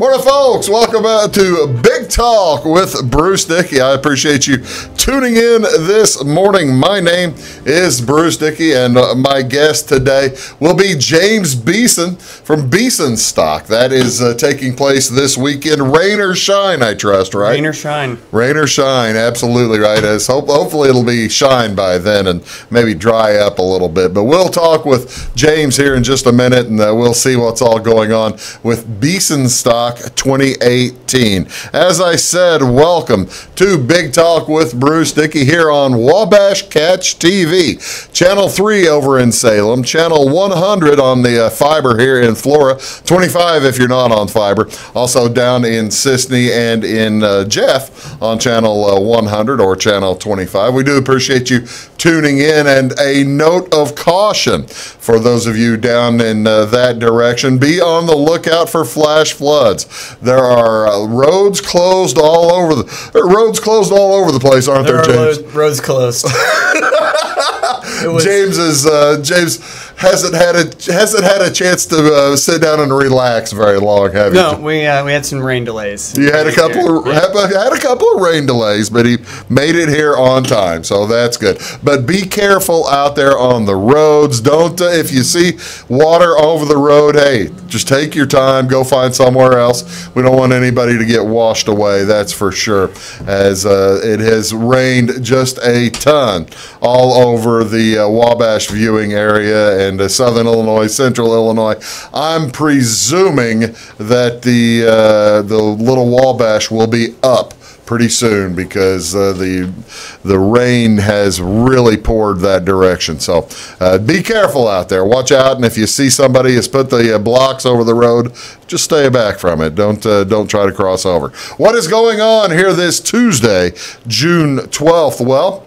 Morning, folks. Welcome to Big Talk with Bruce Dickey. I appreciate you tuning in this morning. My name is Bruce Dickey, and my guest today will be James Beeson from Beesonstock. That is taking place this weekend. Rain or shine, I trust, right? Rain or shine. Rain or shine, absolutely right. Hopefully it'll be shine by then and maybe dry up a little bit. But we'll talk with James here in just a minute, and we'll see what's all going on with Beesonstock 2018. As I said, welcome to Big Talk with Bruce Dickey here on Wabash Catch TV. Channel 3 over in Salem, Channel 100 on the fiber here in Flora, 25 if you're not on fiber. Also down in Sisney and in Jeff on Channel 100 or Channel 25. We do appreciate you tuning in, and a note of caution for those of you down in that direction. Be on the lookout for flash floods. There are roads closed all over the place, aren't there, James? Roads closed. James hasn't had a chance to sit down and relax very long, have you? No, we had some rain delays. You had a couple of rain delays, but he made it here on time, so that's good. But be careful out there on the roads. Don't if you see water over the road, hey, just take your time, go find somewhere else. We don't want anybody to get washed away, that's for sure, as it has rained just a ton all over the Wabash viewing area and southern Illinois, central Illinois. I'm presuming that the little Wabash will be up pretty soon because the rain has really poured that direction. So be careful out there. Watch out, and if you see somebody has put the blocks over the road, just stay back from it. Don't try to cross over. What is going on here this Tuesday, June 12th? Well,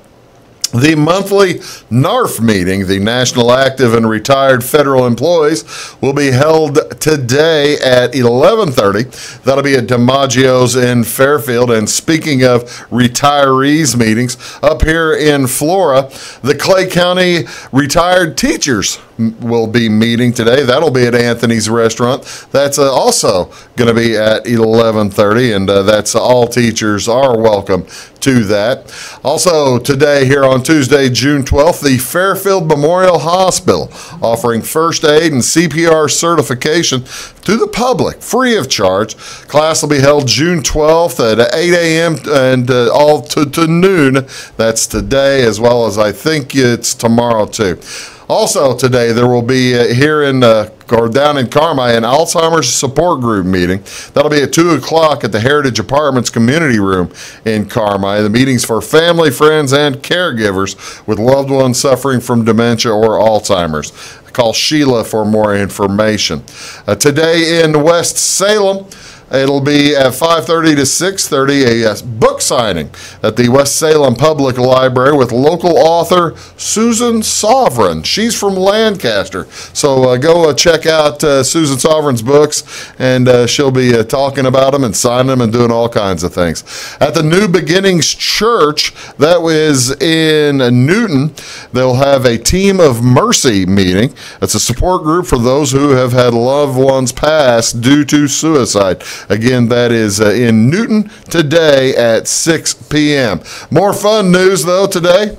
the monthly NARF meeting, the National Active and Retired Federal Employees, will be held today at 11:30. That'll be at DiMaggio's in Fairfield. And speaking of retirees meetings, up here in Flora, the Clay County Retired Teachers will be meeting today. That'll be at Anthony's Restaurant. That's also going to be at 11:30, and that's all teachers are welcome to that. Also today, here on Tuesday, June 12th, the Fairfield Memorial Hospital offering first aid and CPR certification to the public free of charge. Class will be held June 12th at 8 a.m. and all to noon. That's today, as well as I think it's tomorrow too. Also today, there will be here in or down in Carmi, an Alzheimer's support group meeting. That'll be at 2 o'clock at the Heritage Apartments Community Room in Carmi. The meeting's for family, friends, and caregivers with loved ones suffering from dementia or Alzheimer's. Call Sheila for more information. Today in West Salem, it'll be at 5:30 to 6:30, a book signing at the West Salem Public Library with local author Susan Sovereign. She's from Lancaster. So go check out Susan Sovereign's books, and she'll be talking about them and signing them and doing all kinds of things. At the New Beginnings Church, that is in Newton, they'll have a Team of Mercy meeting. It's a support group for those who have had loved ones pass due to suicide. Again, that is in Newton today at 6 p.m. More fun news, though, today.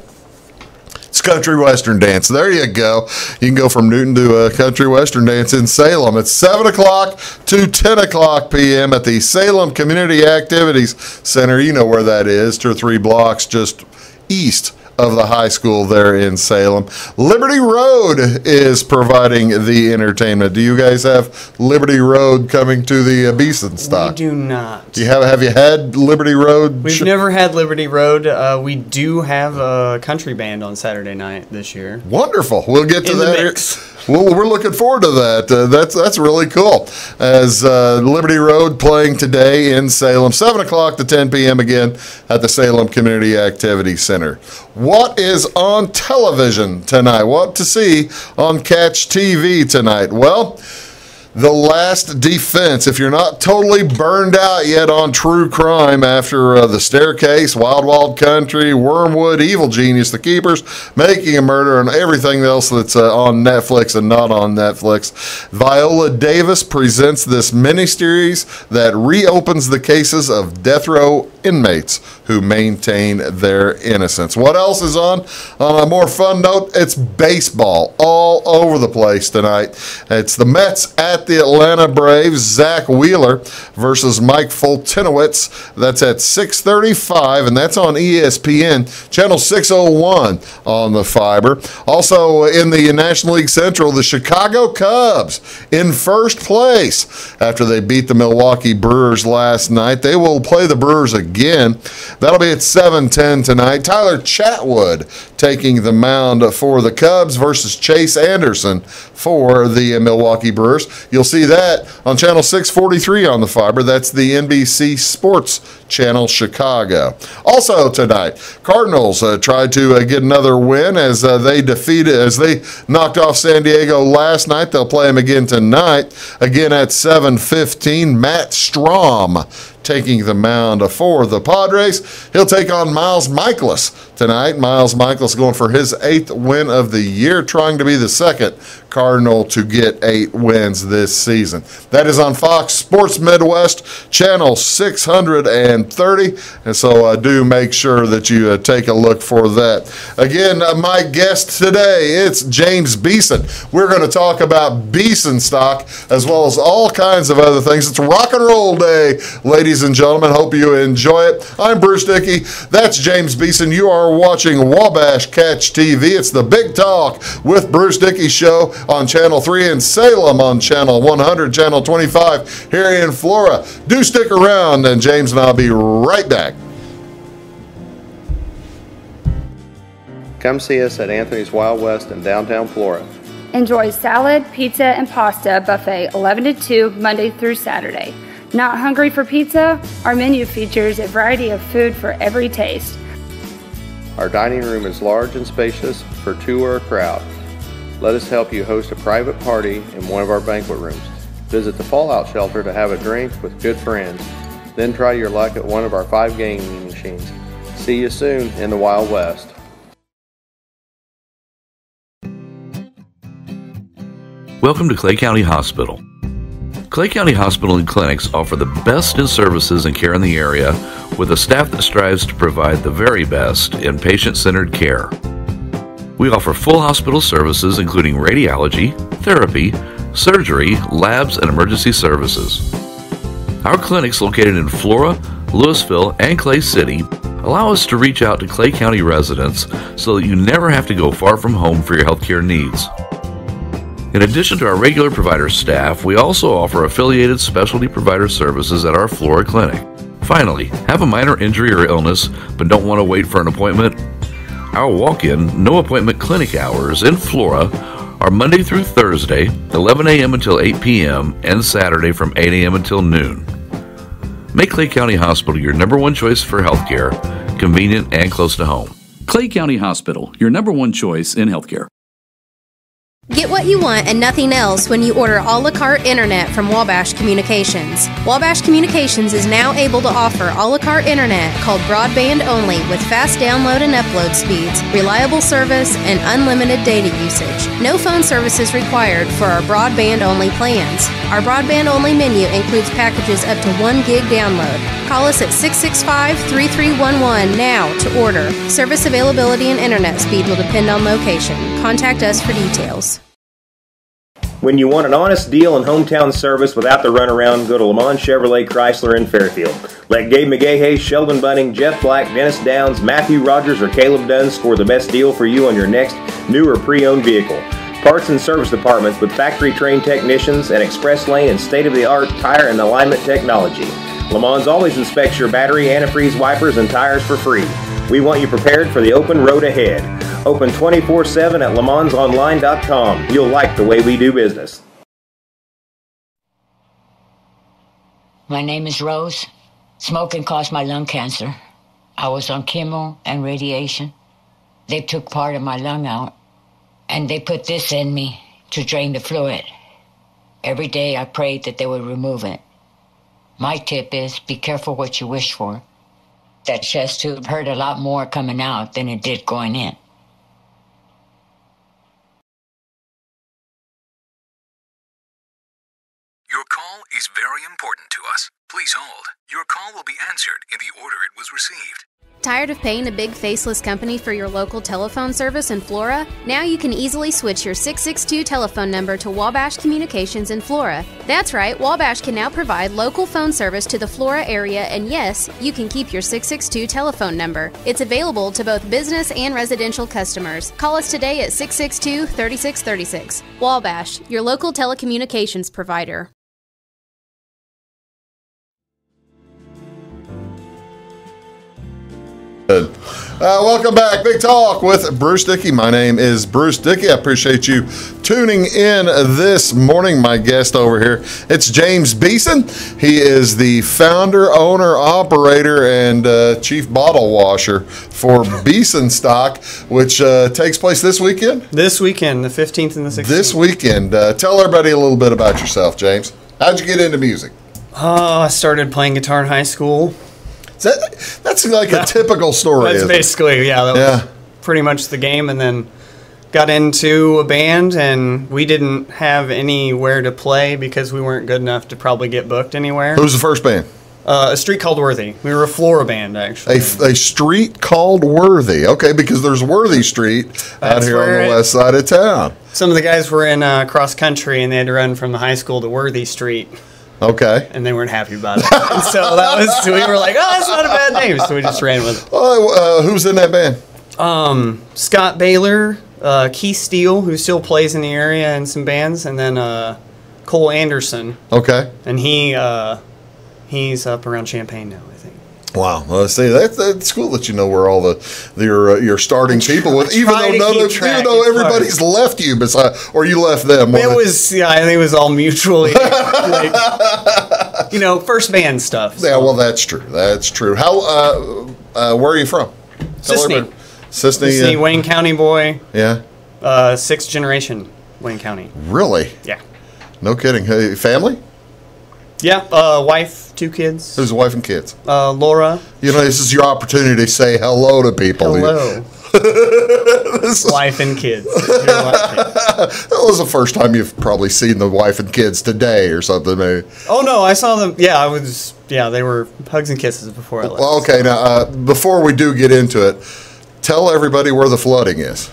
It's Country Western Dance. There you go. You can go from Newton to Country Western Dance in Salem. It's 7 o'clock to 10 o'clock p.m. at the Salem Community Activities Center. You know where that is, 2 or 3 blocks just east of the high school there in Salem. Liberty Road is providing the entertainment. Do you guys have Liberty Road coming to the Beesonstock? We do not. Have you had Liberty Road? We've never had Liberty Road. We do have a country band on Saturday night this year. Wonderful. We'll get to In that. the mix. Well, we're looking forward to that. That's really cool. As Liberty Road playing today in Salem, 7 o'clock to 10 p.m. again at the Salem Community Activity Center. What is on television tonight? What to see on Catch TV tonight? Well, The Last Defense. If you're not totally burned out yet on true crime after The Staircase, Wild Wild Country, Wormwood, Evil Genius, The Keepers, Making a Murder, and everything else that's on Netflix and not on Netflix, Viola Davis presents this miniseries that reopens the cases of death row inmates who maintain their innocence. What else is on? On a more fun note, it's baseball all over the place tonight. It's the Mets at the Atlanta Braves. Zach Wheeler versus Mike Foltynewicz. That's at 6:35, and that's on ESPN, channel 601 on the fiber. Also in the National League Central, the Chicago Cubs in first place after they beat the Milwaukee Brewers last night. They will play the Brewers again. That'll be at 7:10 tonight. Tyler Chatwood taking the mound for the Cubs versus Chase Anderson for the Milwaukee Brewers. You'll see that on channel 643 on the fiber. That's the NBC Sports Channel Chicago. Also tonight, Cardinals tried to get another win as they knocked off San Diego last night. They'll play them again tonight, again at 7:15. Matt Strahm taking the mound for the Padres. He'll take on Miles Michaelis tonight. Miles Michaelis going for his 8th win of the year, trying to be the second Cardinal to get 8 wins this season. That is on Fox Sports Midwest, channel 630, and so do make sure that you take a look for that. Again, my guest today, it's James Beeson. We're going to talk about Beesonstock as well as all kinds of other things. It's rock and roll day, ladies and gentlemen. Hope you enjoy it. I'm Bruce Dickey. That's James Beeson. You are watching Wabash Catch TV. It's the Big Talk with Bruce Dickey show on Channel 3 in Salem, on Channel 100, Channel 25 here in Flora. Do stick around, and James and I'll be right back. Come see us at Anthony's Wild West in downtown Flora. Enjoy salad, pizza, and pasta buffet 11 to 2 Monday through Saturday. Not hungry for pizza? Our menu features a variety of food for every taste. Our dining room is large and spacious for 2 or a crowd. Let us help you host a private party in one of our banquet rooms. Visit the Fallout Shelter to have a drink with good friends. Then try your luck at one of our 5 gaming machines. See you soon in the Wild West. Welcome to Clay County Hospital. Clay County Hospital and Clinics offer the best in services and care in the area with a staff that strives to provide the very best in patient-centered care. We offer full hospital services including radiology, therapy, surgery, labs, and emergency services. Our clinics located in Flora, Louisville, and Clay City allow us to reach out to Clay County residents so that you never have to go far from home for your healthcare needs. In addition to our regular provider staff, we also offer affiliated specialty provider services at our Flora clinic. Finally, have a minor injury or illness but don't want to wait for an appointment? Our walk-in, no-appointment clinic hours in Flora are Monday through Thursday, 11 a.m. until 8 p.m., and Saturday from 8 a.m. until noon. Make Clay County Hospital your number one choice for healthcare, convenient and close to home. Clay County Hospital, your number one choice in healthcare. Get what you want and nothing else when you order a la carte internet from Wabash Communications. Wabash Communications is now able to offer a la carte internet called broadband only with fast download and upload speeds, reliable service, and unlimited data usage. No phone service is required for our broadband only plans. Our broadband only menu includes packages up to 1 gig download. Call us at 665-3311 now to order. Service availability and internet speed will depend on location. Contact us for details. When you want an honest deal and hometown service without the runaround, go to Lamont Chevrolet Chrysler in Fairfield. Let Gabe McGahey, Sheldon Bunning, Jeff Black, Dennis Downs, Matthew Rogers, or Caleb Dunn score the best deal for you on your next new or pre-owned vehicle. Parts and service departments with factory-trained technicians and express lane and state-of-the-art tire and alignment technology. Lamont always inspects your battery, antifreeze, wipers, and tires for free. We want you prepared for the open road ahead. Open 24/7 at LeMansOnline.com. You'll like the way we do business. My name is Rose. Smoking caused my lung cancer. I was on chemo and radiation. They took part of my lung out, and they put this in me to drain the fluid. Every day I prayed that they would remove it. My tip is be careful what you wish for. That chest tube hurt a lot more coming out than it did going in. Your call is very important to us. Please hold. Your call will be answered in the order it was received. Tired of paying a big faceless company for your local telephone service in Flora? Now you can easily switch your 662 telephone number to Wabash Communications in Flora. That's right, Wabash can now provide local phone service to the Flora area, and yes, you can keep your 662 telephone number. It's available to both business and residential customers. Call us today at 662-3636. Wabash, your local telecommunications provider. Welcome back. Big Talk with Bruce Dickey. My name is Bruce Dickey. I appreciate you tuning in this morning. My guest over here, it's James Beeson. He is the founder, owner, operator, and chief bottle washer for Beesonstock, which takes place this weekend? This weekend, the 15th and the 16th. This weekend. Tell everybody a little bit about yourself, James. How'd you get into music? I started playing guitar in high school. That's like a typical story. That's basically, that was pretty much the game. And then got into a band, and we didn't have anywhere to play because we weren't good enough to probably get booked anywhere. Who was the first band? A street called Worthy. We were a Flora band, actually. A street called Worthy. Okay, because there's Worthy Street out here on the west side of town. Some of the guys were in cross country, and they had to run from the high school to Worthy Street. Okay. And they weren't happy about it. And so we were like, that's not a bad name. So we just ran with it. Who's in that band? Scott Baylor, Keith Steele, who still plays in the area in some bands, and then Cole Anderson. Okay. And he's up around Champaign now, I think. Wow. Well, see, that's cool that you know where all your starting people with, even though everybody's left you or you left them. I think it was all mutually first band stuff. So. Yeah, well, that's true. That's true. How? Where are you from? Sisney, Wayne County boy. Yeah. 6th generation Wayne County. Really? Yeah. No kidding. Hey, family? Yeah, wife, 2 kids. Who's the wife and kids? Laura. This is your opportunity to say hello to people. Hello. Wife and kids. That was the first time you've probably seen the wife and kids today or something, maybe. Oh, no, I saw them. Yeah, they were hugs and kisses before I left. Well, okay, now, before we do get into it, tell everybody where the flooding is.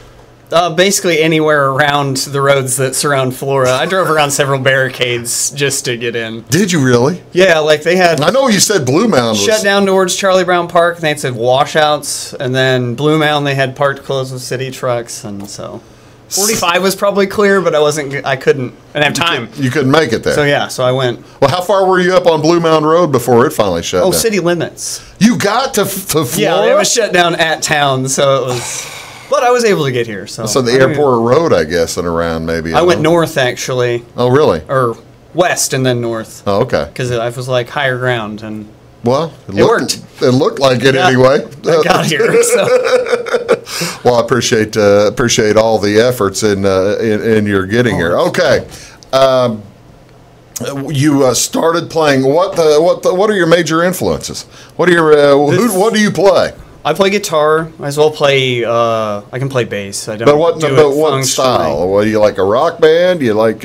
Basically anywhere around the roads that surround Flora. I drove around several barricades just to get in. Did you really? Yeah, they had... I know you said Blue Mound was... Shut down towards Charlie Brown Park, and they had washouts, and then Blue Mound, they had parked closed with city trucks, and so... 45 was probably clear, but I didn't have time. You couldn't make it there. So I went... Well, how far were you up on Blue Mound Road before it finally shut down? City limits. You got to Flora? Yeah, it was shut down at town, so it was... But I was able to get here. So the airport road, I guess, and around maybe. I went north, actually. Oh, really? Or west and then north. Oh, okay. Because I was higher ground. And well, it worked. It looked like it anyway. I got here. So. Well, I appreciate all the efforts in your getting here. Okay. You started playing. What are your major influences? What do you play? I play guitar. I as well play. I can play bass. I don't. But what style? What do you like? A rock band? Do you like?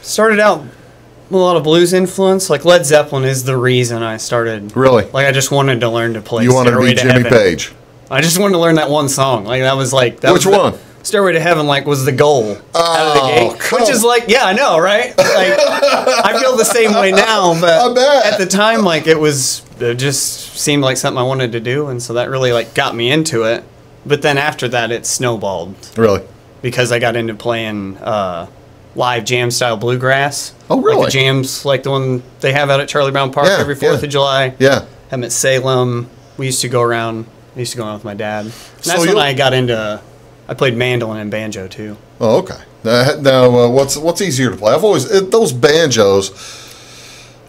Started out with a lot of blues influence. Like Led Zeppelin is the reason I started. Really? I just wanted to learn to play. You wanted to be Jimmy Page. I just wanted to learn that one song. Which one? Stairway to Heaven, was the goal out of the gate. Which is I know, right? I feel the same way now, but at the time, it just seemed like something I wanted to do, and so that really, got me into it. But then after that, it snowballed. Really? Because I got into playing live jam-style bluegrass. Oh, really? The jams, the one they have out at Charlie Brown Park every 4th of July. Yeah. I'm at Salem. We used to go around. I used to go around with my dad. And that's when I got into... I played mandolin and banjo too. Oh, okay. Now, what's easier to play? I've always those banjos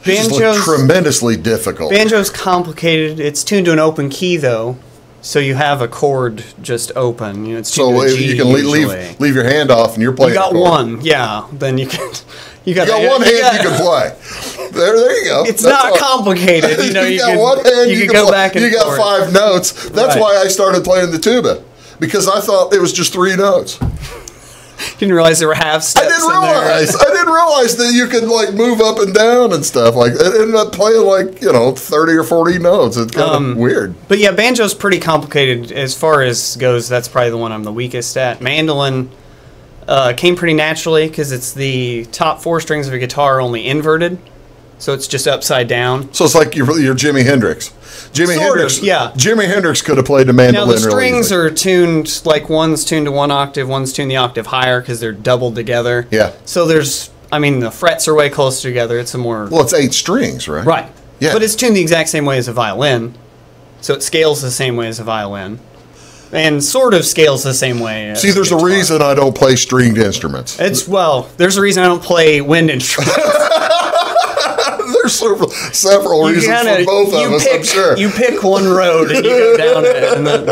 just look tremendously difficult. Banjo's complicated. It's tuned to an open key though, So you have a chord just open. You know, it's so tuned to a G you can leave your hand off and you're playing. You got one, yeah. Then you can. You got one hand you can play. There you go. It's not complicated. You know, you got can, one hand you you can can go back and you got 5 notes. That's why I started playing the tuba, because I thought it was just 3 notes. Didn't realize there were half steps. I didn't realize that you could like move up and down and stuff. Like it ended up playing like 30 or 40 notes. It's kind of weird. But yeah, banjo's pretty complicated as far as goes. That's probably the one I'm the weakest at. Mandolin came pretty naturally because it's the top 4 strings of a guitar only inverted, so it's just upside down. So it's like you're Jimi Hendrix. Jimi Hendrix could have played the mandolin. Now the strings are tuned, like one's tuned to 1 octave, one's tuned the octave higher because they're doubled together. Yeah. So the frets are way closer together. It's a more... Well, it's 8 strings, right? Right. Yeah. But it's tuned the exact same way as a violin, so it scales the same way as a violin. And sort of scales the same way as there's a reason I don't play stringed instruments. There's a reason I don't play wind instruments. There's several reasons for both of us, I'm sure. You pick one road and you go down it. And then...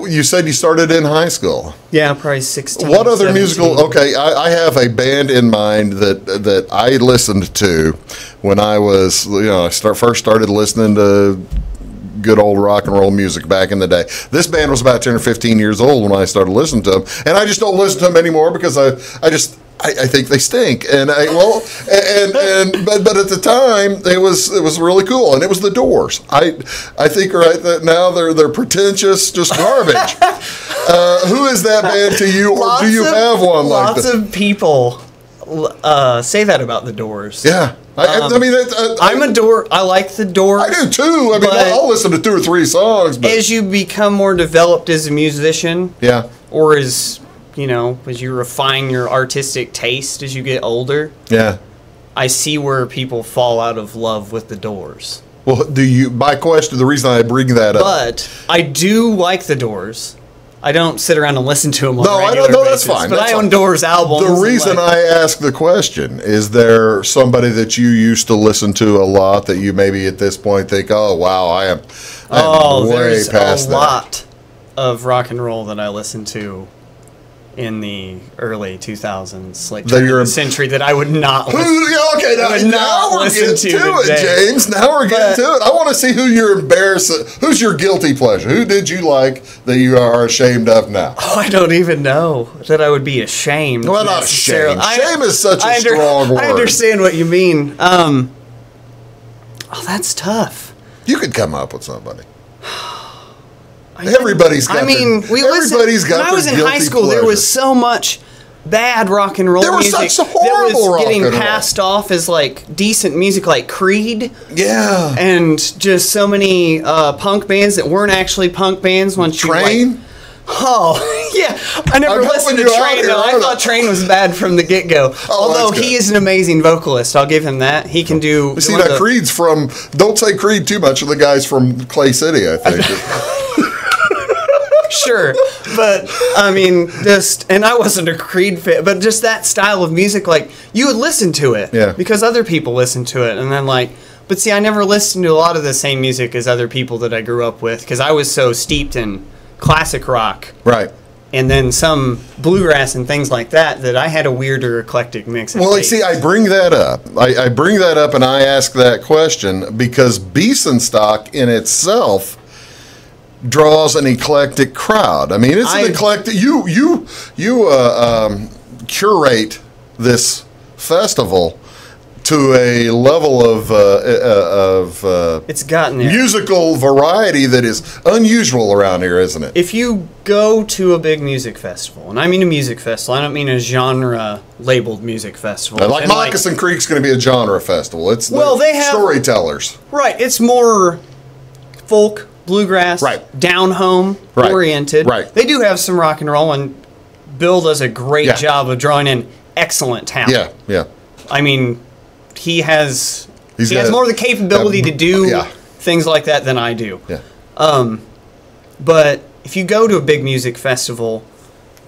you said you started in high school. Yeah, probably 16. What other 17. musical... Okay, I have a band in mind that I listened to when I was... I first started listening to good old rock and roll music back in the day. This band was about 10 or 15 years old when I started listening to them, and I just don't listen to them anymore because I think they stink. And but at the time it was really cool, and it was the Doors. I think right that now they're pretentious, just garbage. Who is that band to you, or do you have one like that? Lots of people say that about the Doors. Yeah. I like the Doors. I do too. I mean, I'll listen to 2 or 3 songs. But as you become more developed as a musician, or as you refine your artistic taste as you get older, I see where people fall out of love with the Doors. Well, the reason I bring that up. But I do like the Doors. I don't sit around and listen to them on a regular basis. That's fine. But I own Doors albums. The reason I ask the question, is there somebody that you used to listen to a lot that you maybe at this point think, oh, wow, I am way past that? There's a lot of rock and roll that I listen to in the early 2000s, like turn of the century, that I would not listen to. Okay, now we're getting to it, James. Now we're getting to it. I want to see who's your guilty pleasure. Who did you like that you are ashamed of now? Oh, I don't even know that I would be ashamed. Well, not ashamed. Shame is such a strong word. I understand what you mean. That's tough. You could come up with somebody. Everybody's got when I was in high school, there was so much bad rock and roll music such horrible that was getting rock and passed off as like decent music, like Creed. Yeah. And just so many punk bands that weren't actually punk bands. Train? Yeah. I never listened to Train, though. I thought Train was bad from the get-go. Although he is an amazing vocalist. I'll give him that. He can do... See, that Creed's from... Don't say Creed too much. The guy's from Clay City, I think. Sure, but and I wasn't a Creed fan, but just that style of music, like, you would listen to it because other people listened to it, and then but see, I never listened to a lot of the same music as other people that I grew up with because I was so steeped in classic rock, right, and then some bluegrass and things like that I had a weirder eclectic mix. Well, see, I bring that up. I bring that up, and I ask that question because Beesonstock in itself draws an eclectic crowd. I mean, it's an eclectic. You curate this festival to a level of it's gotten there. Musical variety that is unusual around here, isn't it? If you go to a big music festival, and I mean a music festival, I don't mean a genre-labeled music festival. Like Moccasin Creek's going to be a genre festival. It's they have storytellers. Right. It's more folk, bluegrass, down home oriented. Right. They do have some rock and roll, and Bill does a great job of drawing in excellent talent. Yeah. I mean, he has more of the capability to do things like that than I do. Yeah. But if you go to a big music festival,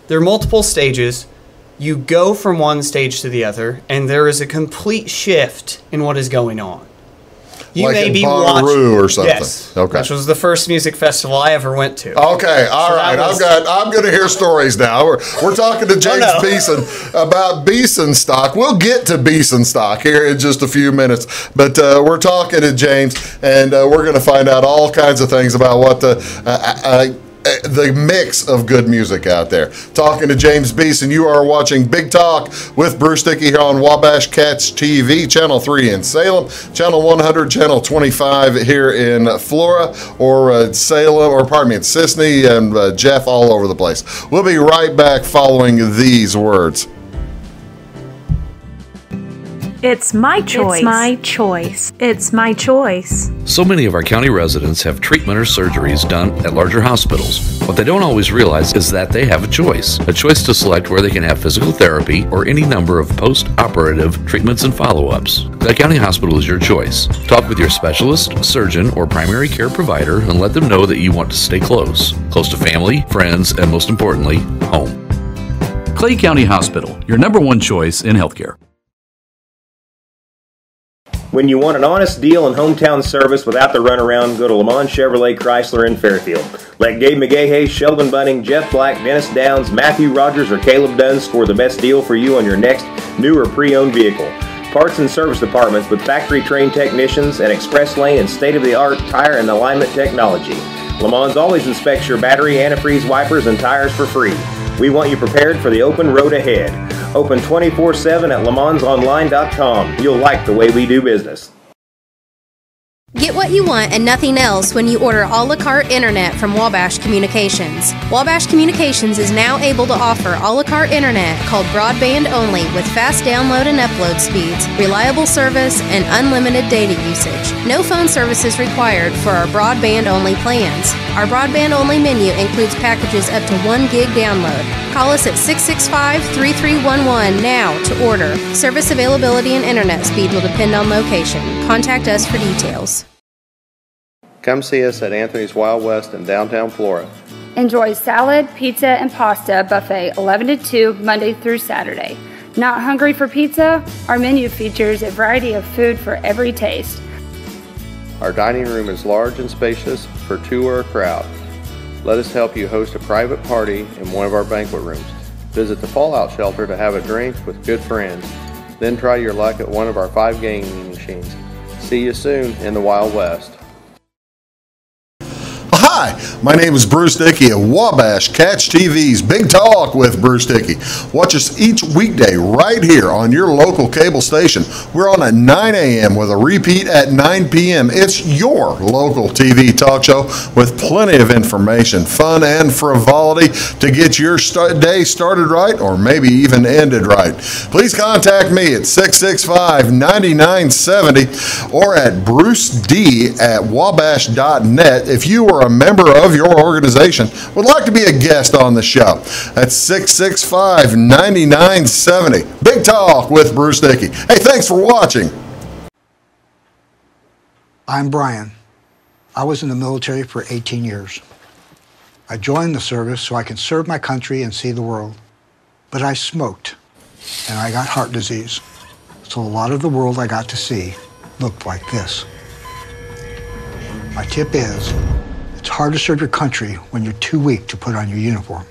there are multiple stages. You go from one stage to the other, and there is a complete shift in what is going on. You like may in be Bonnaroo watching, or something. Yes, okay. Which was the first music festival I ever went to. Okay, all right. I'm going to hear stories now. We're talking to James Beeson about Beesonstock. We'll get to Beesonstock here in just a few minutes, but we're talking to James, and we're going to find out all kinds of things about what the mix of good music out there. Talking to James Beeson. You are watching Big Talk with Bruce Dickey here on Wabash Catch TV, Channel 3 in Salem, Channel 100, Channel 25 here in Flora, or Salem, or pardon me, in Sisney, and Jeff all over the place. We'll be right back following these words. It's my choice. It's my choice. It's my choice. So many of our county residents have treatment or surgeries done at larger hospitals. What they don't always realize is that they have a choice to select where they can have physical therapy or any number of post-operative treatments and follow-ups. Clay County Hospital is your choice. Talk with your specialist, surgeon, or primary care provider and let them know that you want to stay close to family, friends, and most importantly, home. Clay County Hospital, your #1 choice in healthcare. When you want an honest deal and hometown service without the runaround, go to Lamont Chevrolet Chrysler in Fairfield. Let Gabe McGahey, Sheldon Bunning, Jeff Black, Dennis Downs, Matthew Rogers, or Caleb Dunn score the best deal for you on your next new or pre-owned vehicle. Parts and service departments with factory-trained technicians and express lane and state-of-the-art tire and alignment technology. Lamont's always inspects your battery, antifreeze, wipers, and tires for free. We want you prepared for the open road ahead. Open 24/7 at LaMonsOnline.com. You'll like the way we do business. Get what you want and nothing else when you order a la carte internet from Wabash Communications. Wabash Communications is now able to offer a la carte internet called broadband only with fast download and upload speeds, reliable service, and unlimited data usage. No phone services required for our broadband only plans. Our broadband only menu includes packages up to 1 gig download. Call us at 665-3311 now to order. Service availability and internet speed will depend on location. Contact us for details. Come see us at Anthony's Wild West in downtown Flora. Enjoy salad, pizza, and pasta buffet 11 to 2 Monday through Saturday. Not hungry for pizza? Our menu features a variety of food for every taste. Our dining room is large and spacious for 2 or a crowd. Let us help you host a private party in one of our banquet rooms. Visit the Fallout Shelter to have a drink with good friends. Then try your luck at one of our 5 gaming machines. See you soon in the Wild West. Hi, my name is Bruce Dickey at Wabash Catch TV's Big Talk with Bruce Dickey. Watch us each weekday right here on your local cable station. We're on at 9 a.m. with a repeat at 9 p.m. It's your local TV talk show with plenty of information, fun, and frivolity to get your day started right or maybe even ended right. Please contact me at 665-9970 or at bruced@wabash.net if you are a member of your organization would like to be a guest on the show. That's 665-9970. Big Talk with Bruce Dickey. Hey, thanks for watching. I'm Brian. I was in the military for 18 years. I joined the service so I could serve my country and see the world. But I smoked, and I got heart disease. So a lot of the world I got to see looked like this. My tip is, it's hard to serve your country when you're too weak to put on your uniform.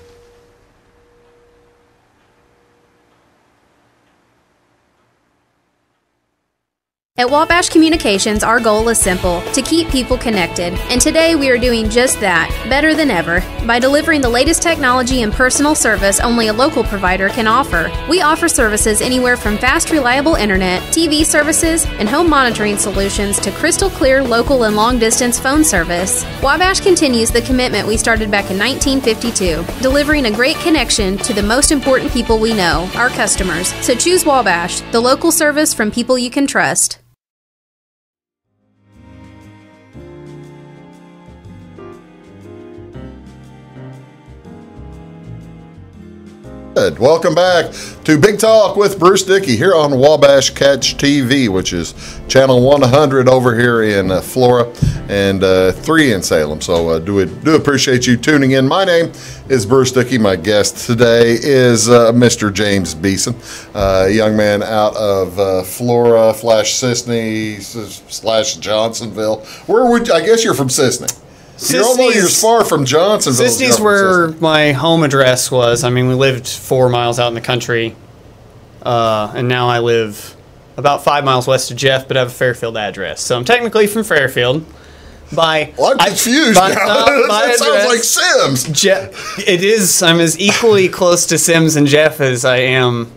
At Wabash Communications, our goal is simple, to keep people connected. And today we are doing just that, better than ever, by delivering the latest technology and personal service only a local provider can offer. We offer services anywhere from fast, reliable internet, TV services, and home monitoring solutions to crystal clear local and long-distance phone service. Wabash continues the commitment we started back in 1952, delivering a great connection to the most important people we know, our customers. So choose Wabash, the local service from people you can trust. Welcome back to Big Talk with Bruce Dickey here on Wabash Catch TV, which is channel 100 over here in Flora, and 3 in Salem. So do appreciate you tuning in. My name is Bruce Dickey. My guest today is Mr. James Beeson, a young man out of Flora / Sisney / Johnsonville. I guess you're from Sisney. Although you're as far from Johnsonville. Sisney's where my home address was. I mean, we lived 4 miles out in the country, and now I live about 5 miles west of Jeff, but I have a Fairfield address. So I'm technically from Fairfield. I'm confused now. That sounds like Sims. It is. I'm as equally close to Sims and Jeff as I am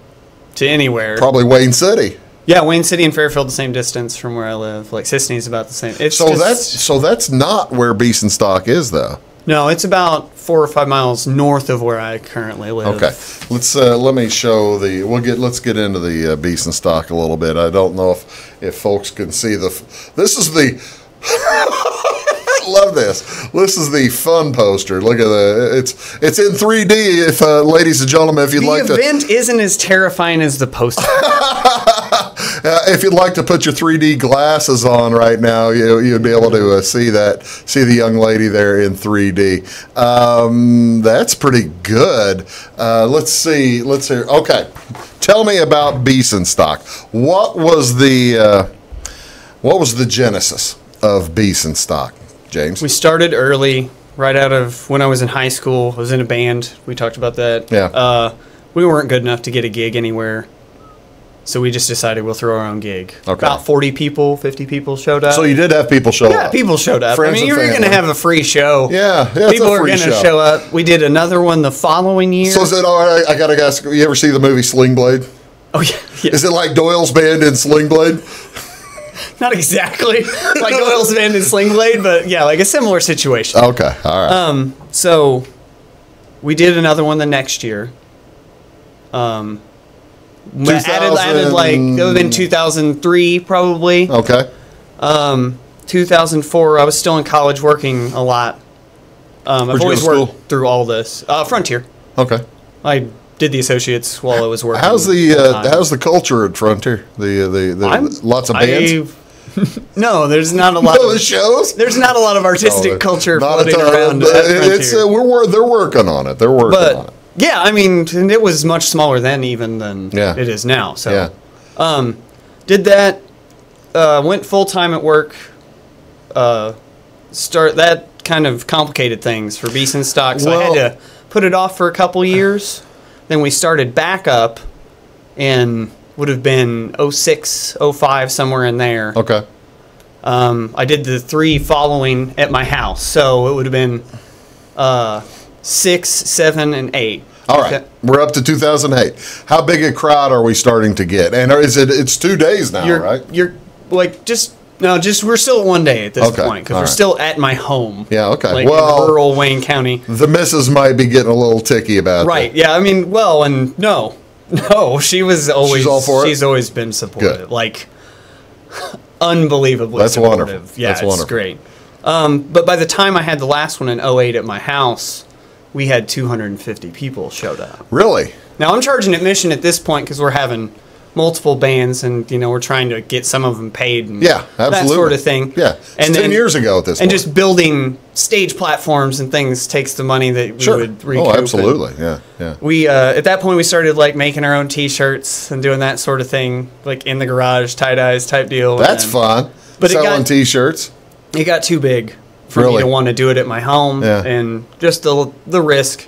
to anywhere. Probably Wayne City. Yeah, Wayne City and Fairfield the same distance from where I live. Like Sisney's about the same. That's not where Beesonstock is, though. No, it's about 4 or 5 miles north of where I currently live. Okay, let me show let's get into the Beesonstock a little bit. I don't know if folks can see this is the. Love this. This is the fun poster. Look at it's in 3D. If ladies and gentlemen, if you'd like to, the event isn't as terrifying as the poster. If you'd like to put your 3D glasses on right now, you'd be able to see the young lady there in 3D. That's pretty good. Let's see. Okay, tell me about Beesonstock. What was the genesis of Beesonstock, James? We started early, right out of when I was in high school. I was in a band. We talked about that. Yeah. We weren't good enough to get a gig anywhere, so we just decided we'll throw our own gig. Okay. About 40 people, 50 people showed up. So you did have people show up? Yeah, people showed up. Friends you're going to have a free show. Yeah, people are going to show up. We did another one the following year. So is it all right? I got to ask, you ever see the movie Sling Blade? Oh, yeah. Is it like Doyle's band in Sling Blade? Not exactly like Doyle's band in Sling Blade, but yeah, like a similar situation. Okay, all right. So we did another one the next year. Added like it would have been 2003 probably. Okay. 2004. I was still in college working a lot. I've always worked through all this. Frontier. Okay. I did the associates while I was working. How's the culture at Frontier? The lots of bands. No, there's not a lot. The shows. There's not a lot of artistic culture floating around. They're working on it. They're working on it. Yeah, I mean, it was much smaller then even than it is now. So, did that. Went full time at work. That kind of complicated things for Beesonstock, so I had to put it off for a couple years. Then we started back up in would have been 06, 05, somewhere in there. Okay. I did the 3 following at my house, so it would have been 6, 7, and 8. All right, we're up to 2008. How big a crowd are we starting to get? And it's 2 days now, right? You're like we're still at 1 day at this point because we're still at my home. Yeah, okay. Like in rural Wayne County. The missus might be getting a little ticky about right. Yeah, I mean, no, she was always. She's all for it? She's always been supportive. Good. Like, unbelievably That's supportive. Wonderful. Yeah, That's wonderful. Great. But by the time I had the last one in 08 at my house, we had 250 people showed up. Really? Now, I'm charging admission at this point because we're having multiple bands and, we're trying to get some of them paid and absolutely. that sort of thing. Yeah, and 10 years ago at this point. And just building stage platforms and things takes the money that we would recoup. Oh, absolutely, yeah. We, at that point, we started, making our own T-shirts and doing that sort of thing, in the garage, tie-dyes type deal. That's fun. But selling T-shirts. It got too big for me to want to do it at my home and just the risk.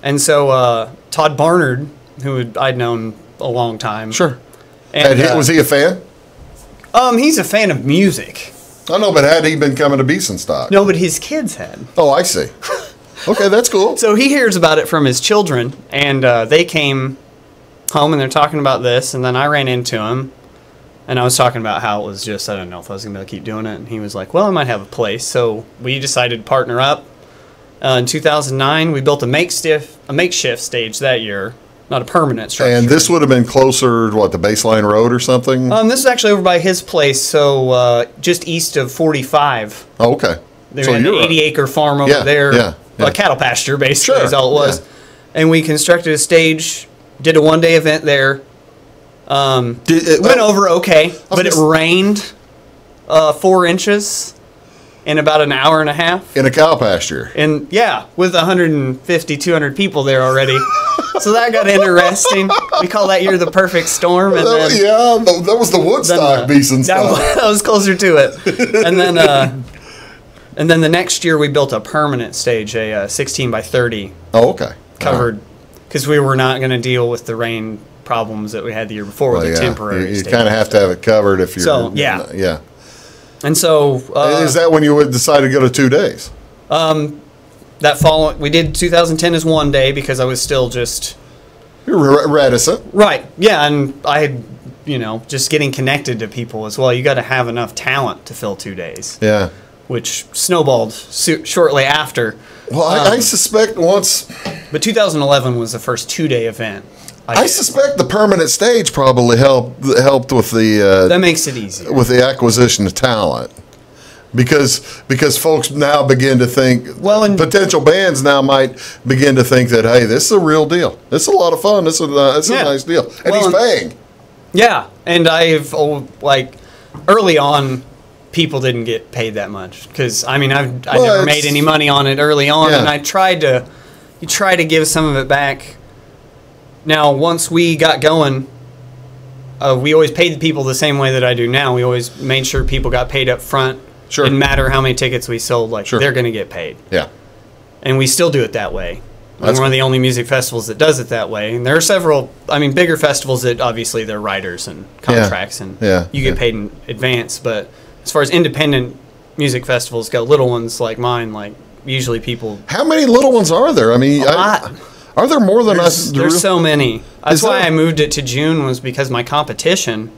And so Todd Barnard, who I'd known a long time. Sure. And, was he a fan? He's a fan of music. I know, but had he been coming to Beesonstock? No, but his kids had. Oh, I see. Okay, that's cool. So he hears about it from his children, and they came home and they're talking about this, and then I ran into him, and I was talking about how it was just, I don't know if I was going to be able to keep doing it, and he was like, well, I might have a place. So we decided to partner up. In 2009, we built a makeshift stage that year. Not a permanent structure. And this would have been closer, the Baseline Road or something? This is actually over by his place, so just east of 45. Oh, okay. There's an 80-acre farm over there. Yeah. A cattle pasture, basically, is all it was. Yeah. And we constructed a stage, did a one-day event there. It went over okay, but it rained 4 inches. in about an hour and a half. In a cow pasture. And yeah, with 150, 200 people there already. So that got interesting. We call that year the perfect storm. And then, that was the Woodstock Beesonstock. That was closer to it. And then the next year we built a permanent stage, a 16 by 30. Oh, okay. Covered, because we were not going to deal with the rain problems that we had the year before with the temporary You stage. kind of have to have it covered if you're... So, yeah. Yeah. And so... is that when you would decide to go to 2 days? That following... We did 2010 as 1 day because I was still just... You're reticent. Right. Yeah, and I had, just getting connected to people as well. You got to have enough talent to fill 2 days. Yeah. Which snowballed shortly after. Well, I suspect once... But 2011 was the first 2-day event. I suspect the permanent stage probably helped with the... that makes it easier. With the acquisition of talent. Because folks now begin to think... potential bands now might begin to think that, hey, this is a real deal. This is a lot of fun. This is a nice deal. And he's paying. Yeah. And I've, early on... people didn't get paid that much because I never made any money on it early on, and I tried to give some of it back. Now, once we got going, we always paid the people the same way that I do now. We always made sure people got paid up front. Sure. Didn't matter how many tickets we sold, they're going to get paid. Yeah. And we still do it that way. We're one of the only music festivals that does it that way. And there are several, bigger festivals that obviously they're writers and contracts and you get paid in advance, but as far as independent music festivals go, little ones like mine, usually people... How many little ones are there? A lot. Are there more than us? There's so many. That's why I moved it to June, was because my competition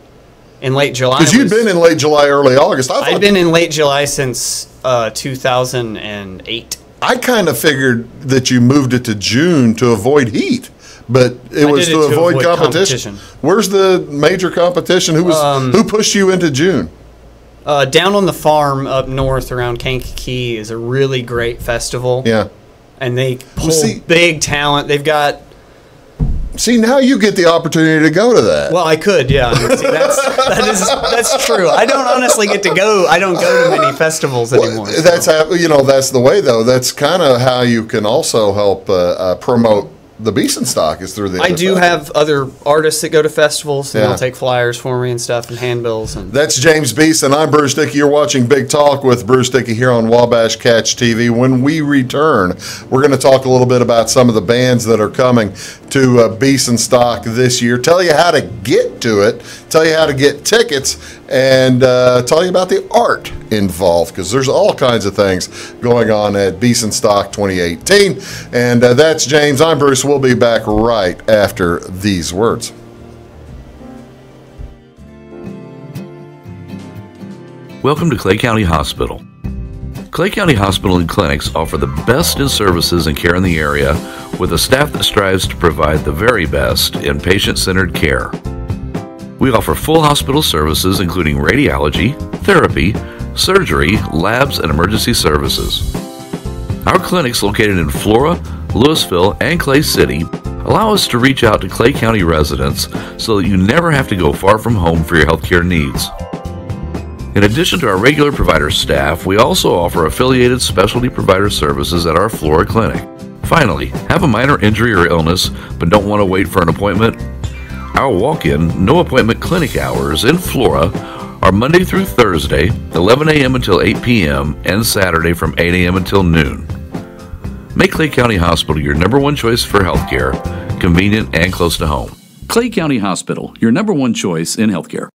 in late July... Because you'd been in late July, early August. I'd been in late July since 2008. I kind of figured that you moved it to June to avoid heat. But it was to avoid competition. Where's the major competition? Who pushed you into June? Down on the farm up north around Kankakee is a really great festival. Yeah. And they pull big talent. They've got... See, now you get the opportunity to go to that. Well, I could, yeah. That's true. I don't honestly get to go. I don't go to many festivals anymore. That's that's the way, though. That's kind of how you can also help promote the Beesonstock is through the... I do have other artists that go to festivals, and they'll take flyers for me and stuff and handbills. And that's James Beeson. I'm Bruce Dickey. You're watching Big Talk with Bruce Dickey here on Wabash Catch TV. When we return, we're going to talk a little bit about some of the bands that are coming to Beesonstock this year, tell you how to get to it, tell you how to get tickets, and tell you about the art involved, because there's all kinds of things going on at Beesonstock 2018. And that's James. I'm Bruce. We'll be back right after these words. Welcome to Clay County Hospital. Clay County Hospital and Clinics offer the best in services and care in the area, with a staff that strives to provide the very best in patient-centered care. We offer full hospital services including radiology, therapy, surgery, labs, and emergency services. Our clinics located in Flora, Louisville, and Clay City allow us to reach out to Clay County residents so that you never have to go far from home for your healthcare needs. In addition to our regular provider staff, we also offer affiliated specialty provider services at our Flora clinic. Finally, have a minor injury or illness but don't want to wait for an appointment? Our walk-in, no-appointment clinic hours in Flora are Monday through Thursday, 11 a.m. until 8 p.m., and Saturday from 8 a.m. until noon. Make Clay County Hospital your number one choice for healthcare, convenient and close to home. Clay County Hospital, your number one choice in healthcare.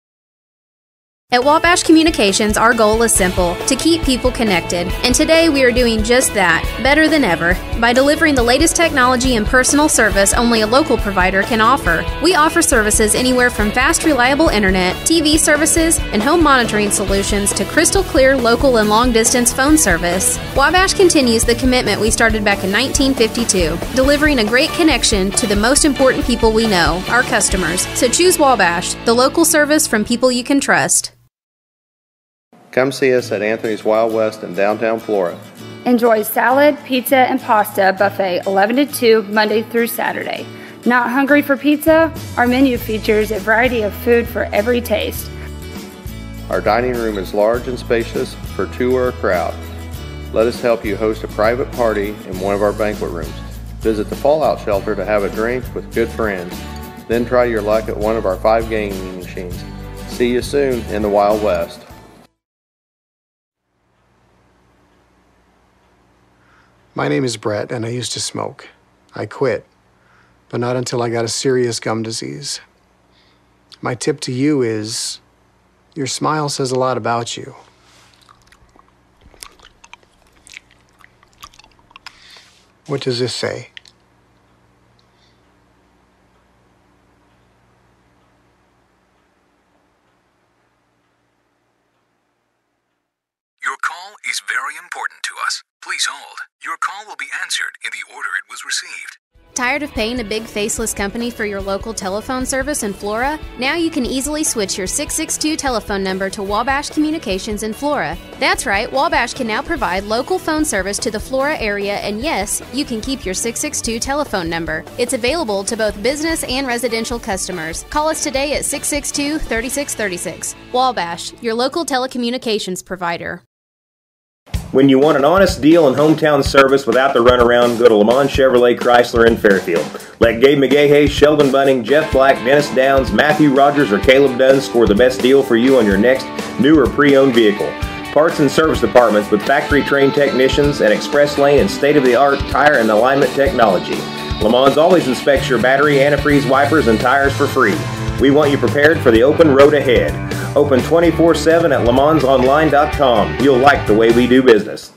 At Wabash Communications, our goal is simple: to keep people connected. And today we are doing just that, better than ever, by delivering the latest technology and personal service only a local provider can offer. We offer services anywhere from fast, reliable internet, TV services, and home monitoring solutions to crystal clear local and long-distance phone service. Wabash continues the commitment we started back in 1952, delivering a great connection to the most important people we know, our customers. So choose Wabash, the local service from people you can trust. Come see us at Anthony's Wild West in downtown Flora. Enjoy salad, pizza, and pasta buffet 11 to 2 Monday through Saturday. Not hungry for pizza? Our menu features a variety of food for every taste. Our dining room is large and spacious for two or a crowd. Let us help you host a private party in one of our banquet rooms. Visit the Fallout Shelter to have a drink with good friends. Then try your luck at one of our 5 gaming machines. See you soon in the Wild West. My name is Brett, and I used to smoke. I quit, but not until I got a serious gum disease. My tip to you is, your smile says a lot about you. What does this say? Your call is very important to us. Please hold. Your call will be answered in the order it was received. Tired of paying a big faceless company for your local telephone service in Flora? Now you can easily switch your 662 telephone number to Wabash Communications in Flora. That's right, Wabash can now provide local phone service to the Flora area, and yes, you can keep your 662 telephone number. It's available to both business and residential customers. Call us today at 662-3636. Wabash, your local telecommunications provider. When you want an honest deal and hometown service without the runaround, go to Lamont Chevrolet Chrysler in Fairfield. Let Gabe McGahey, Sheldon Bunning, Jeff Black, Dennis Downs, Matthew Rogers, or Caleb Dunn score the best deal for you on your next new or pre-owned vehicle. Parts and service departments with factory-trained technicians and express lane and state-of-the-art tire and alignment technology. Lamont always inspects your battery, antifreeze, wipers, and tires for free. We want you prepared for the open road ahead. Open 24/7 at LeMansOnline.com. You'll like the way we do business.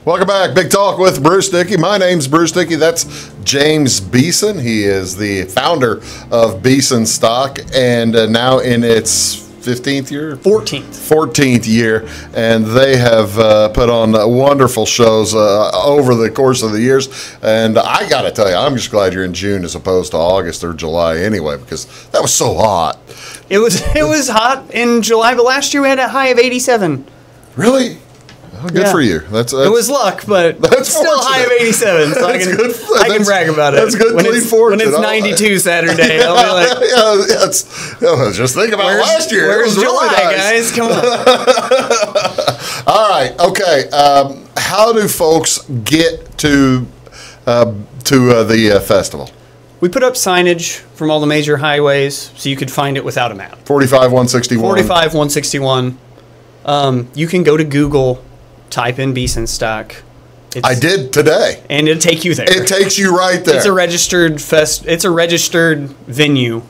Welcome back. Big Talk with Bruce Dickey. My name's Bruce Dickey. That's James Beeson. He is the founder of Beesonstock, and now in its 15th year? 14th year, and they have put on wonderful shows over the course of the years. And I got to tell you, I'm just glad you're in June as opposed to August or July anyway, because that was so hot. It was hot in July, but last year we had a high of 87. Really? Oh, good for you. That's it was luck, but that's still high of 87, so I can brag about it. That's good. When it's 92 Saturday, I'll be like, just think about last year. Where's July, really nice. guys? Come on. All right. Okay. How do folks get to the festival? We put up signage from all the major highways, so you could find it without a map. 45 161. 45 161. You can go to Google. Type in Beesonstock. I did today, and it'll take you there. It takes you right there. It's a registered It's a registered venue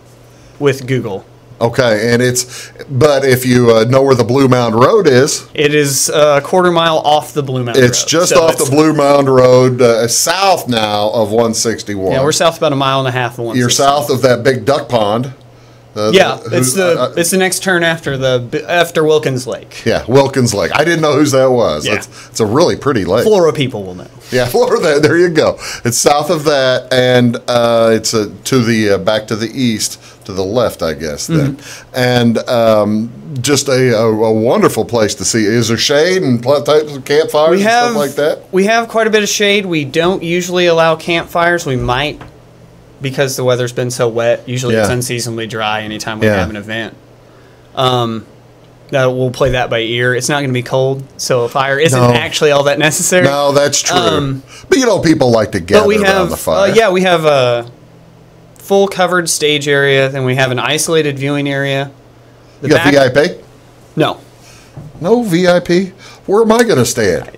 with Google. Okay, but if you know where the Blue Mound Road is, it is a quarter mile off the Blue Mound Road. It's just off the Blue Mound Road, south now of 161. Yeah, we're south about a mile and a half of 161. You're south of that big duck pond. It's the next turn after Wilkins Lake. Yeah, Wilkins Lake. I didn't know whose that was. Yeah. It's a really pretty lake. Flora people will know. Yeah, Flora. There you go. It's south of that, and it's to the back to the east, to the left, I guess. Then, and just a wonderful place to see. Is there shade and types of campfires and stuff like that? We have quite a bit of shade. We don't usually allow campfires. We might. Because the weather's been so wet, usually it's unseasonably dry anytime we have an event. We'll play that by ear. It's not going to be cold, so a fire isn't actually all that necessary. No, that's true. But people like to gather around the fire. We have a full covered stage area, then we have an isolated viewing area. You got VIP? No. No VIP? Where am I going to stand?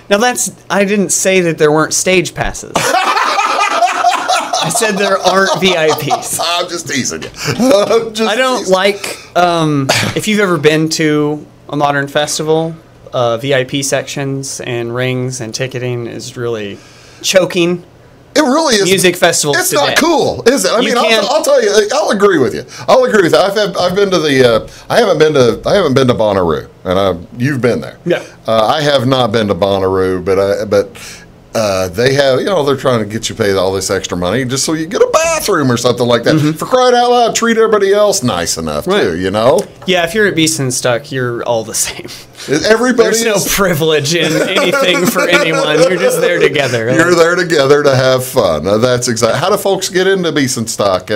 Now I didn't say that there weren't stage passes. I said there aren't VIPs. I'm just teasing you. I don't like, if you've ever been to a modern festival, VIP sections and rings and ticketing is really choking. It really is. Music festivals It's today. not cool, is it? I mean, I'll tell you. I'll agree with you. I've been to the. I haven't been to Bonnaroo, and you've been there. Yeah. I have not been to Bonnaroo, but they have, they're trying to get you paid all this extra money just so you get a bathroom or something like that. For crying out loud, treat everybody else nice enough too, Yeah, if you're at Beesonstock, you're all the same. There's no privilege in anything for anyone. You're just there together. You're there together to have fun. That's exactly. How do folks get into Beesonstock?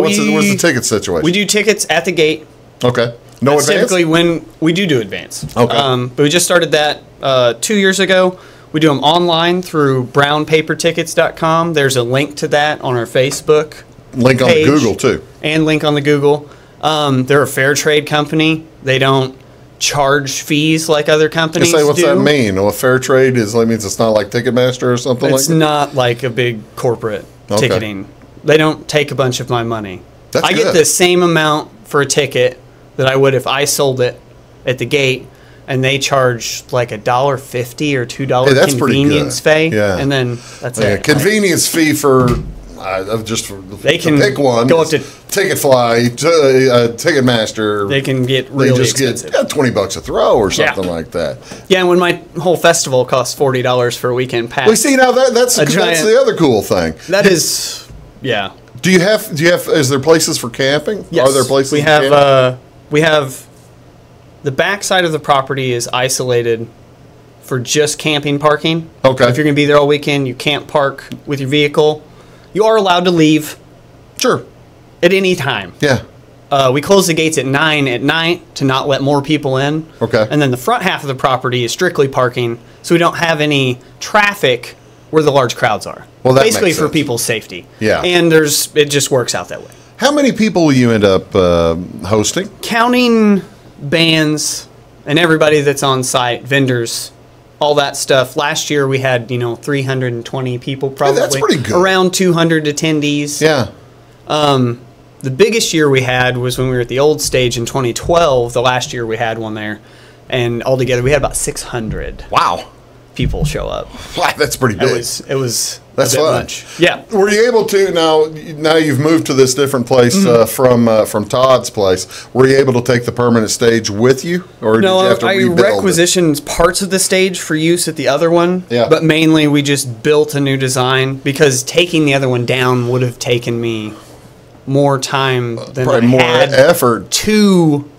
What's the ticket situation? We do tickets at the gate. Okay. No That's advance? typically when we do advance. Okay. But we just started that 2 years ago. We do them online through brownpapertickets.com. There's a link to that on our Facebook Link on page, the Google, too. And link on the Google. They're a fair trade company. They don't charge fees like other companies Say, what's do. that mean? Well, fair trade means it's not like Ticketmaster or something like that? It's not like a big corporate ticketing. They don't take a bunch of my money. That's I good. get the same amount for a ticket that I would if I sold it at the gate, and they charge like $1.50 or $2 that's pretty convenience good. fee. Yeah. And then that's it. Convenience fee for They can pick one. go up to Ticketfly, Ticketmaster. They can get They really just expensive. get $20 a throw or something like that. Yeah, and when my whole festival costs $40 for a weekend pass. We see now that's the other cool thing. That is, yeah. Do you have? Is there places for camping? Yes. Are there places? We have. We have. The back side of the property is isolated for just camping parking. Okay. If you're going to be there all weekend, you can't park with your vehicle. You are allowed to leave. Sure. At any time. Yeah. We close the gates at 9 at night to not let more people in. Okay. And then the front half of the property is strictly parking, so we don't have any traffic where the large crowds are. Well, that basically makes for sense. people's safety. Yeah. And it just works out that way. How many people will you end up hosting? Counting bands and everybody that's on site, vendors, all that stuff. Last year we had 320 people probably. Hey, that's pretty good. Around 200 attendees. Yeah. The biggest year we had was when we were at the old stage in 2012. The last year we had one there, and altogether we had about 600. Wow. People show up. Wow, that's pretty big. It was That's a bit fun. much. Yeah. Were you able to now you've moved to this different place from Todd's place? Were you able to take the permanent stage with you, or did you have to I rebuild it? requisitioned parts of the stage for use at the other one. Yeah. But mainly we just built a new design because taking the other one down would have taken me more time than Probably I more had effort to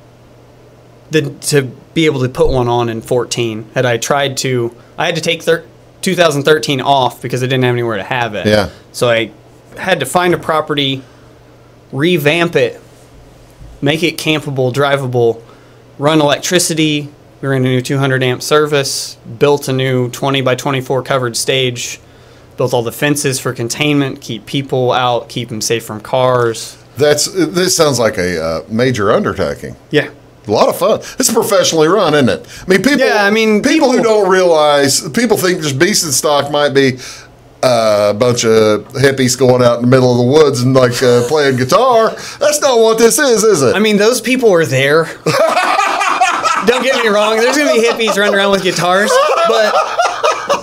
be able to put one on in 14. Had I tried to, I had to take 2013 off because I didn't have anywhere to have it. Yeah. So I had to find a property, revamp it, make it campable, drivable, run electricity. We ran a new 200 amp service, built a new 20 by 24 covered stage, built all the fences for containment, keep people out, keep them safe from cars. This sounds like a major undertaking. Yeah. A lot of fun. It's professionally run, isn't it? I mean, people who don't realize, people think just Beesonstock might be a bunch of hippies going out in the middle of the woods and playing guitar. That's not what this is it? I mean, those people are there. Don't get me wrong. There's going to be hippies running around with guitars, but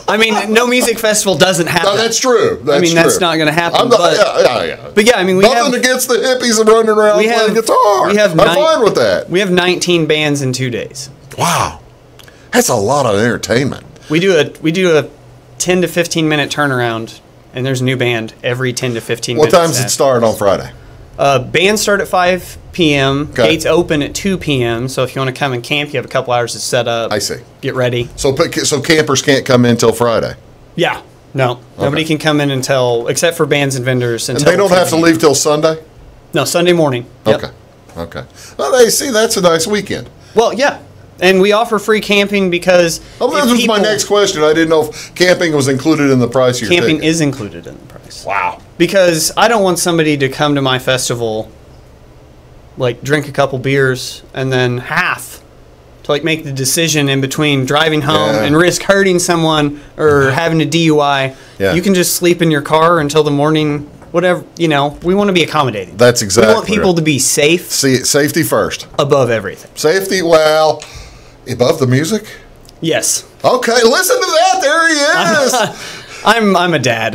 I mean, no music festival doesn't have that. That's true. That's not going to happen. But yeah, I mean, nothing against the hippies and running around playing guitar. I'm fine with that. We have 19 bands in 2 days. Wow, that's a lot of entertainment. We do a 10 to 15 minute turnaround, and there's a new band every 10 to 15 minutes. What time does it start on Friday? Bands start at 5 p.m. Okay. Gates open at 2 p.m. So if you want to come and camp, you have a couple hours to set up. I see. Get ready. So campers can't come in till Friday? Yeah. No. Nobody can come in except for bands and vendors. And they don't have to leave till Sunday? No, Sunday morning. Yep. Okay. Well, that's a nice weekend. Well, yeah. And we offer free camping because... that was my next question. I didn't know if camping was included in the price of your Camping ticket. is included in the price. Wow. Because I don't want somebody to come to my festival, drink a couple beers, and then have to, make the decision in between driving home and risk hurting someone or having a DUI. Yeah. You can just sleep in your car until the morning, whatever. We want to be accommodating. That's exactly We want people to be safe. Safety first. Above everything. Safety, above the music? Yes. Okay, listen to that. There he is. I'm a dad.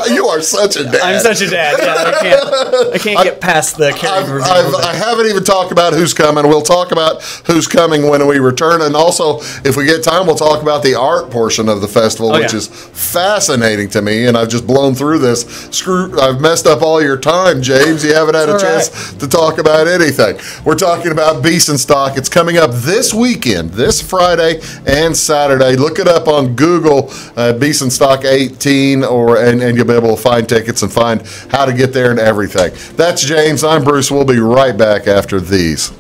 You are such a dad. I'm such a dad. Yeah, I can't get past the carry review. I haven't even talked about who's coming. We'll talk about who's coming when we return, and also, if we get time, we'll talk about the art portion of the festival, which is fascinating to me. And I've just blown through this. I've messed up all your time, James. You haven't had a chance to talk about anything. We're talking about Beesonstock. It's coming up this weekend, this Friday and Saturday. Look it up on Google. Beesonstock 18, and you'll be able to find tickets and find how to get there and everything. That's James. I'm Bruce. We'll be right back after these.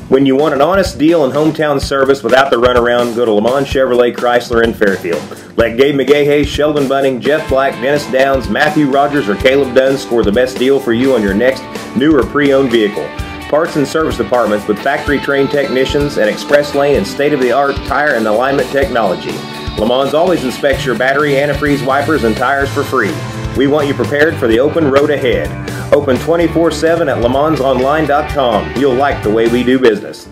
When you want an honest deal and hometown service without the runaround, go to Le Mans Chevrolet Chrysler in Fairfield. Let Gabe McGahey, Sheldon Bunning, Jeff Black, Dennis Downs, Matthew Rogers, or Caleb Dunn score the best deal for you on your next new or pre-owned vehicle. Parts and service departments with factory-trained technicians, and express lane and state-of-the-art tire and alignment technology. Le Mans always inspects your battery, antifreeze, wipers, and tires for free. We want you prepared for the open road ahead. Open 24/7 at lemansonline.com. You'll like the way we do business.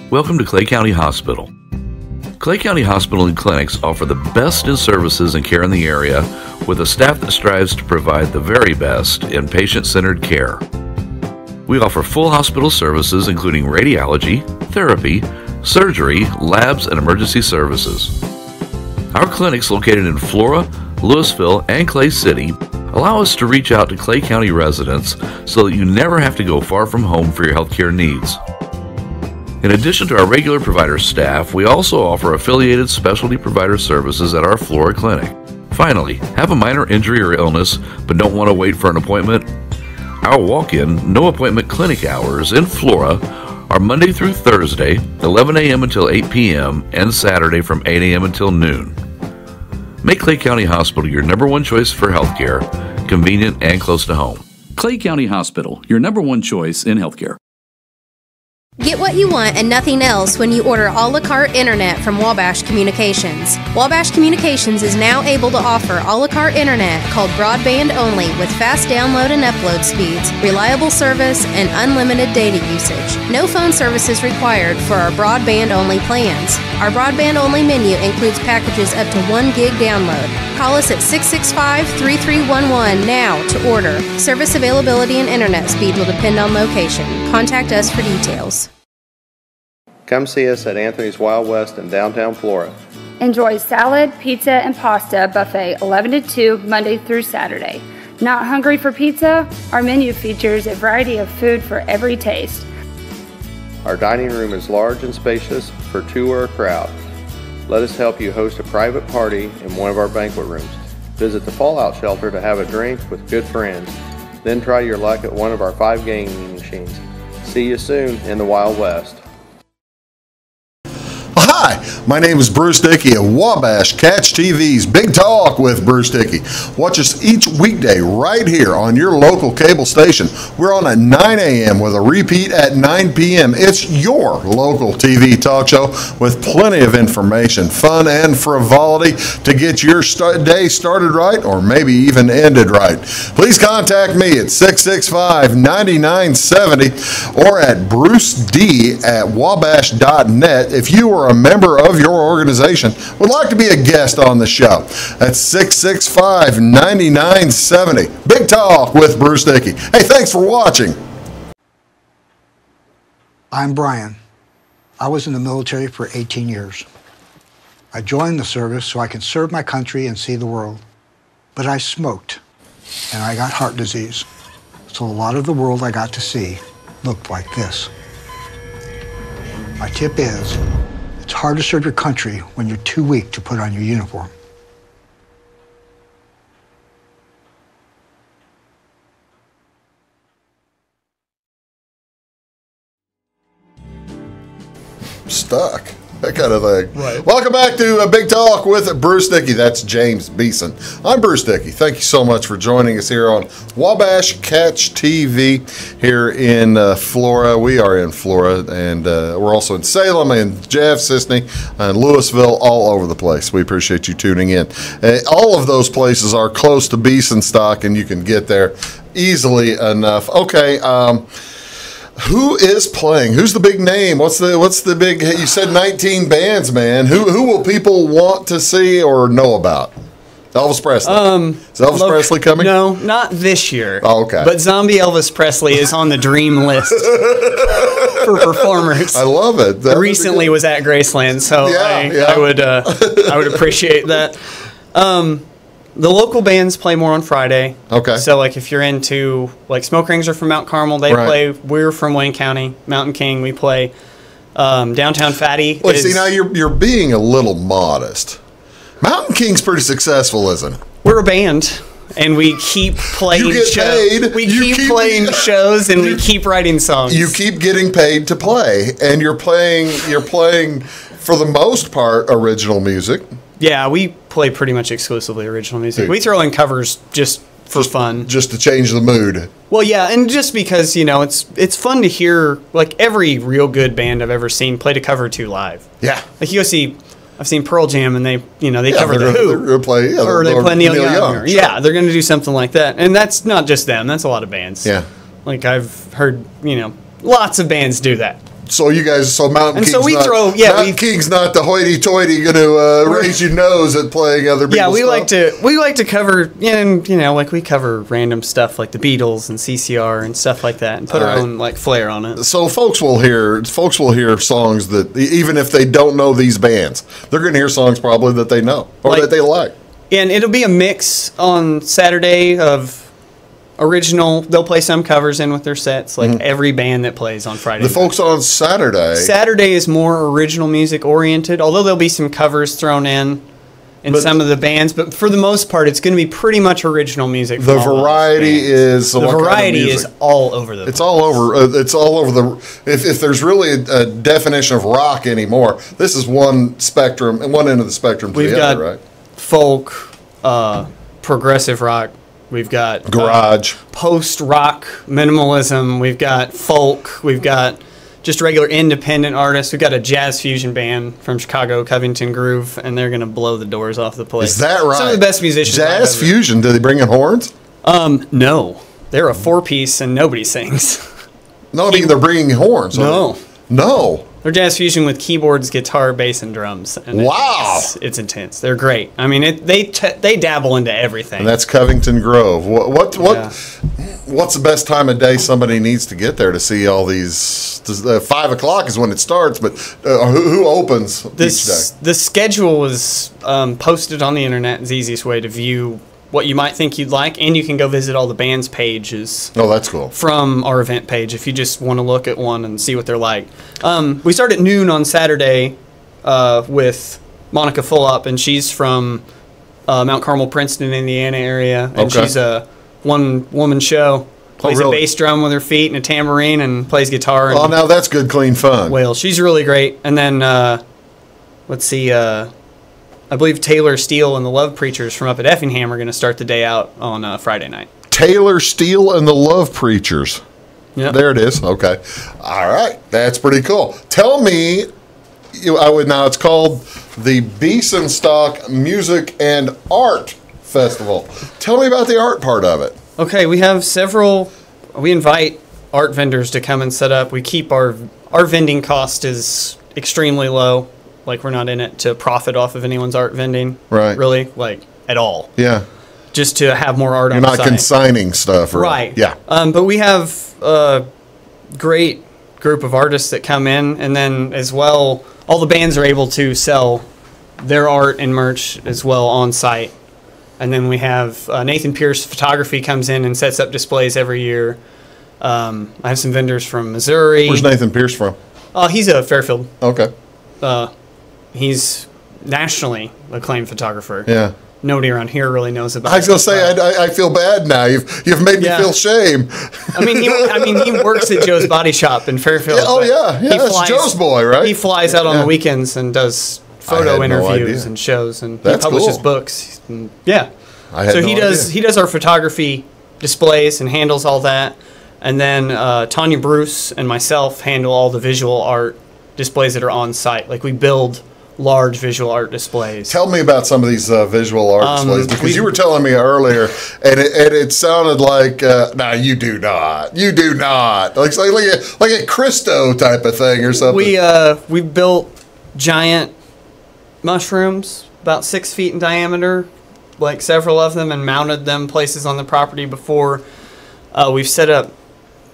Welcome to Clay County Hospital. Clay County Hospital and Clinics offer the best in services and care in the area with a staff that strives to provide the very best in patient-centered care. We offer full hospital services including radiology, therapy, surgery, labs, and emergency services. Our clinics located in Flora, Louisville, and Clay City allow us to reach out to Clay County residents so that you never have to go far from home for your healthcare needs. In addition to our regular provider staff, we also offer affiliated specialty provider services at our Flora clinic. Finally, have a minor injury or illness but don't want to wait for an appointment? Our walk-in, no-appointment clinic hours in Flora are Monday through Thursday, 11 a.m. until 8 p.m., and Saturday from 8 a.m. until noon. Make Clay County Hospital your #1 choice for healthcare, convenient and close to home. Clay County Hospital, your #1 choice in healthcare. Get what you want and nothing else when you order a la carte internet from Wabash Communications. Wabash Communications is now able to offer a la carte internet called broadband only with fast download and upload speeds, reliable service, and unlimited data usage. No phone service is required for our broadband only plans. Our broadband only menu includes packages up to 1 gig download. Call us at 665-3311 now to order. Service availability and internet speed will depend on location. Contact us for details. Come see us at Anthony's Wild West in downtown Flora. Enjoy salad, pizza, and pasta buffet 11 to 2 Monday through Saturday. Not hungry for pizza? Our menu features a variety of food for every taste. Our dining room is large and spacious for 2 or a crowd. Let us help you host a private party in one of our banquet rooms. Visit the Fallout Shelter to have a drink with good friends. Then try your luck at one of our 5 gaming machines. See you soon in the Wild West. Hi, my name is Bruce Dickey of Wabash Catch TV's Big Talk with Bruce Dickey. Watch us each weekday right here on your local cable station. We're on at 9 a.m. with a repeat at 9 p.m. It's your local TV talk show with plenty of information, fun, and frivolity to get your day started right or maybe even ended right. Please contact me at 665-9970 or at bruced@wabash.net if you are a member of your organization would like to be a guest on the show. That's 665-9970. Big Talk with Bruce Dickey. Hey, thanks for watching. I'm Brian. I was in the military for 18 years. I joined the service so I can serve my country and see the world. But I smoked, and I got heart disease. So a lot of the world I got to see looked like this. My tip is, it's hard to serve your country when you're too weak to put on your uniform. Stuck. That kind of thing. Right. Welcome back to Big Talk with Bruce Dickey. That's James Beeson. I'm Bruce Dickey. Thank you so much for joining us here on Wabash Catch TV here in Flora. We are in Flora, and we're also in Salem and Jeff, Sisney, and Louisville, all over the place. We appreciate you tuning in. All of those places are close to Beesonstock, and you can get there easily enough. Okay, who is playing? Who's the big name? What's the big? You said 19 bands, man. Who will people want to see or know about? Elvis Presley. Is Elvis Presley coming? No, not this year. Oh, okay. But Zombie Elvis Presley is on the dream list for performers. I love it. Recently was at Graceland, so I would appreciate that. The local bands play more on Friday. Okay. So, like, if you're into, like, Smoke Rings are from Mount Carmel, they play. We're from Wayne County. Mountain King, we play. Downtown Fatty. Well, see, now you're being a little modest. Mountain King's pretty successful, isn't it? We're a band, and we keep playing shows. We keep playing shows, and we keep writing songs. You keep getting paid to play, and you're playing for the most part original music. Yeah, we play pretty much exclusively original music. We throw in covers just for fun. Just to change the mood. Well, yeah, and just because, it's fun to hear, like, every real good band I've ever seen played a cover or two live. Yeah. Like, I've seen Pearl Jam, and they cover The Who. They're play, or they play Neil Young. Sure. Yeah, they're going to do something like that. And that's not just them. That's a lot of bands. Yeah. Like, I've heard, lots of bands do that. So you guys, Mountain King's Mountain King's not the hoity-toity going to raise your nose at playing other people's stuff. we like to cover, and like we cover random stuff like the Beatles and CCR and stuff like that, and put our own like flair on it. So folks will hear songs that even if they don't know these bands, they're going to hear songs probably that they know or that they like. And it'll be a mix on Saturday of original. They'll play some covers in with their sets, like every band that plays on Friday. The folks on Saturday is more original music oriented, although there'll be some covers thrown in some of the bands, but for the most part it's going to be pretty much original music. The variety is all over the it's all over if there's really a definition of rock anymore, this is one spectrum and one end of the spectrum to the other, right? Folk, progressive rock. We've got garage, post-rock, minimalism. We've got folk. We've got just regular independent artists. We've got a jazz fusion band from Chicago, Covington Groove, and they're going to blow the doors off the place. Is that right? Some of the best musicians. Jazz fusion. Do they bring in horns? No. They're a 4-piece and nobody sings. No, I mean they're bringing horns. No. They're jazz fusion with keyboards, guitar, bass, and drums. And wow. It's intense. They're great. I mean, they dabble into everything. And that's Covington Grove. What's the best time of day somebody needs to get there to see all these? 5 o'clock is when it starts, but who opens each day? The schedule was posted on the internet. It's the easiest way to view what you might think you'd like, and you can go visit all the band's pages. Oh, that's cool. From our event page, if you just want to look at one and see what they're like. We start at noon on Saturday with Monica Fullop, and she's from Mount Carmel, Princeton, Indiana area, and she's a one-woman show. Plays a bass drum with her feet and a tambourine, and plays guitar. And now that's good, clean fun. Well, she's really great. And then let's see. I believe Taylor Steele and the Love Preachers from up at Effingham are going to start the day out on Friday night. Taylor Steele and the Love Preachers. Yeah, there it is. Okay, all right, that's pretty cool. Tell me, now it's called the Beesonstock Music and Art Festival. Tell me about the art part of it. Okay, we have several. We invite art vendors to come and set up. We keep our vending cost is extremely low. Like, we're not in it to profit off of anyone's art vending. Right. Really, like, at all. Yeah. Just to have more art on the site. You're not consigning stuff. Right. Yeah. But we have a great group of artists that come in, and then as well, all the bands are able to sell their art and merch as well on site. And then we have Nathan Pierce Photography comes in and sets up displays every year. I have some vendors from Missouri. Where's Nathan Pierce from? He's a Fairfield. Okay. He's nationally acclaimed photographer. Yeah. Nobody around here really knows about. I was gonna say I feel bad now. You've made me feel shame. I mean, he works at Joe's Body Shop in Fairfield. Yeah, that's Joe's boy, right? He flies out on the weekends and does photo interviews and shows, and he publishes books. And, he does our photography displays and handles all that, and then Tanya Bruce and myself handle all the visual art displays that are on site. Like, we build large visual art displays. Tell me about some of these visual art displays, because you were telling me earlier, and it sounded like, you do not, like a Christo type of thing or something. We built giant mushrooms about 6 feet in diameter, like several of them, and mounted them places on the property before. We've set up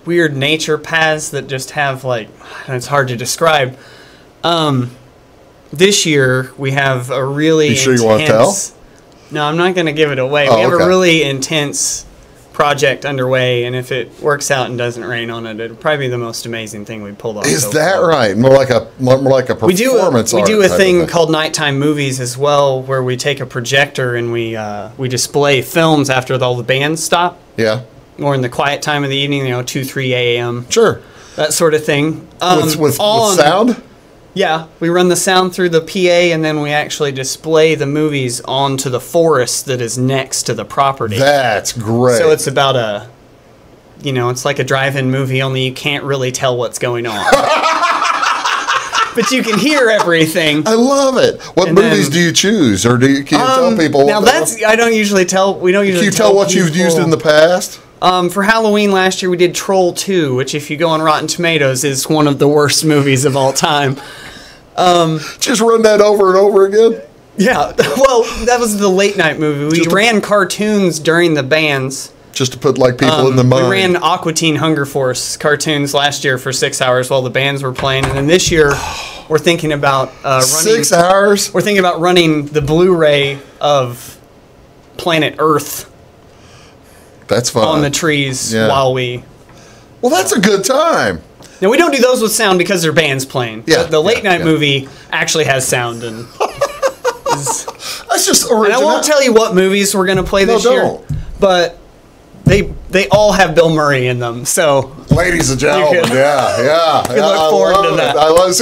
weird nature paths that just have, like, it's hard to describe. This year we have a really intense. You want to tell? No, I'm not going to give it away. Oh, we have okay. a really intense project underway, and if it works out and doesn't rain on it, it'll probably be the most amazing thing we pulled off. Is so that far. right? More like a performance We art do a type of thing called Nighttime Movies as well, where we take a projector and we display films after all the bands stop. Yeah. Or in the quiet time of the evening, 2, 3 a.m. Sure. That sort of thing. With sound? Yeah, we run the sound through the PA, and then we actually display the movies onto the forest that is next to the property. That's great. So it's about it's like a drive-in movie, only you can't really tell what's going on. But you can hear everything. I love it. What movies do you choose, or can you tell people? Now I don't usually tell. We don't usually. Can you tell what you've used in the past? For Halloween last year, we did Troll 2, which, if you go on Rotten Tomatoes, is one of the worst movies of all time. Just run that over and over again? Yeah. Well, that was the late night movie. We ran cartoons during the bands. Just to put people in the mind. We ran Aqua Teen Hunger Force cartoons last year for 6 hours while the bands were playing. And then this year, we're thinking about running... 6 hours? We're thinking about running the Blu-ray of Planet Earth. That's fun. On the trees while we... Well, that's a good time. Now, we don't do those with sound because they're bands playing. Yeah, the late night movie actually has sound. And that's just original. And I won't tell you what movies we're going to play this year. But they all have Bill Murray in them. So, ladies and gentlemen, you look forward to that. I love it.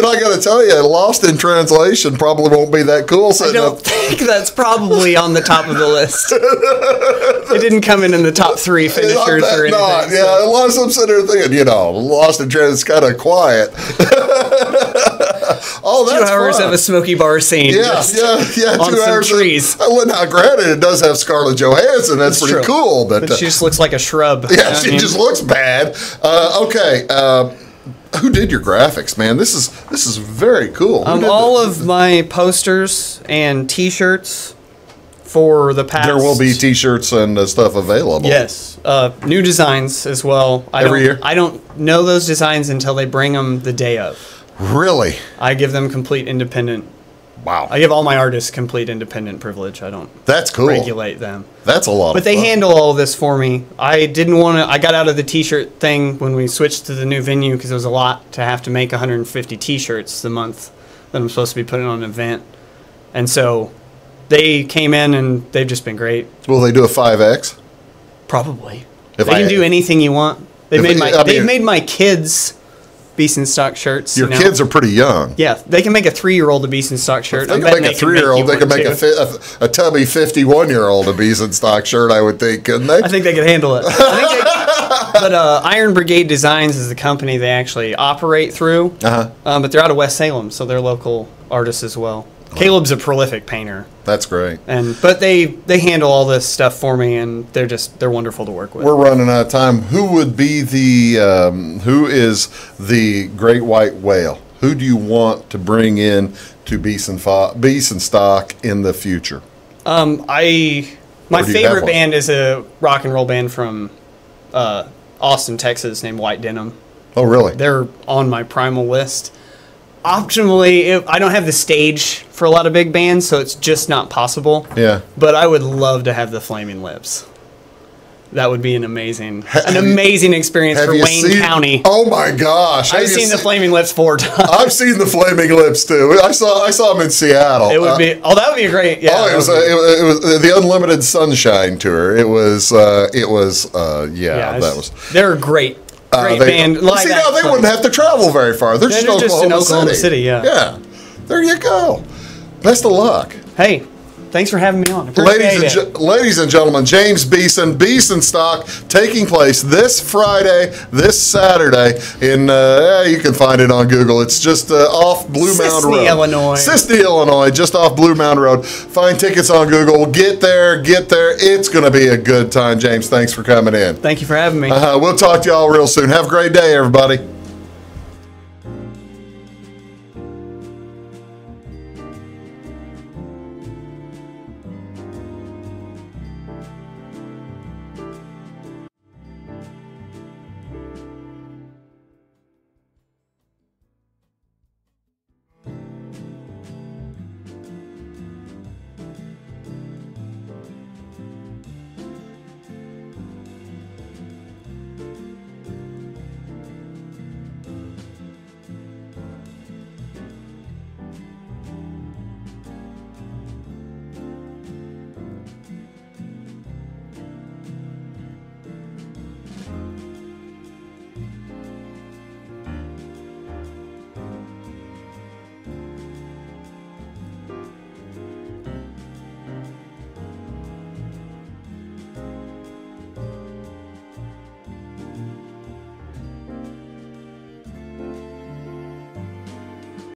I got to tell you, Lost in Translation probably won't be that cool. I don't think that's probably on the top of the list. It didn't come in the top 3 finishers or anything. Not. Yeah, a lot of some sitting there thinking, Lost in Translation is kind of quiet. Oh, that's 2 hours fun. of a smoky bar scene. Yeah, 2 hours of trees. Now, granted, it does have Scarlett Johansson. That's pretty cool, but she just looks like a shrub. Yeah, she just looks bad. Okay, who did your graphics, man? This is very cool. All of my posters and T-shirts for the past. There will be T-shirts and stuff available. Yes, new designs as well. Every year. I don't know those designs until they bring them the day of. Really? I give them complete independent. Wow. I give all my artists complete independent privilege. I don't. That's cool. Regulate them. That's a lot. But they handle all this for me. I didn't want to. I got out of the T-shirt thing when we switched to the new venue because it was a lot to have to make 150 T-shirts the month that I'm supposed to be putting on an event, and so they came in and they've just been great. Will they do a 5X? Probably. They can do anything you want. They've made my kids Beesonstock shirts. Your kids are pretty young. Yeah, they can make a 3-year-old a Beesonstock shirt. They can make a 3-year-old. They can make a tubby 51-year-old a Beesonstock shirt, I would think, couldn't they? I think they could handle it. But Iron Brigade Designs is the company they actually operate through. But they're out of West Salem, so they're local artists as well. Caleb's a prolific painter. That's great. But they handle all this stuff for me, and they're wonderful to work with. We're running out of time. Who would be who is the great white whale? Who do you want to bring in to Beesonstock in the future? My favorite band is a rock and roll band from Austin, Texas, named White Denim. Oh, really? They're on my primal list. Optionally, I don't have the stage for a lot of big bands, so it's just not possible. Yeah. But I would love to have the Flaming Lips. That would be an amazing experience for Wayne County. Oh my gosh! I've seen the Flaming Lips 4 times. I've seen the Flaming Lips too. I saw them in Seattle. It would be. That would be a great. Yeah. It was the Unlimited Sunshine tour. That was. They're great. Great band. They wouldn't have to travel very far. They're just in Oklahoma City. Yeah. There you go. Best of luck. Hey, thanks for having me on. Ladies and gentlemen, James Beeson, Beesonstock, taking place this Friday, this Saturday in, you can find it on Google. It's just off Blue Mound Road. Sisney, Illinois, just off Blue Mound Road. Find tickets on Google. Get there. It's going to be a good time. James, thanks for coming in. Thank you for having me. We'll talk to y'all real soon. Have a great day, everybody.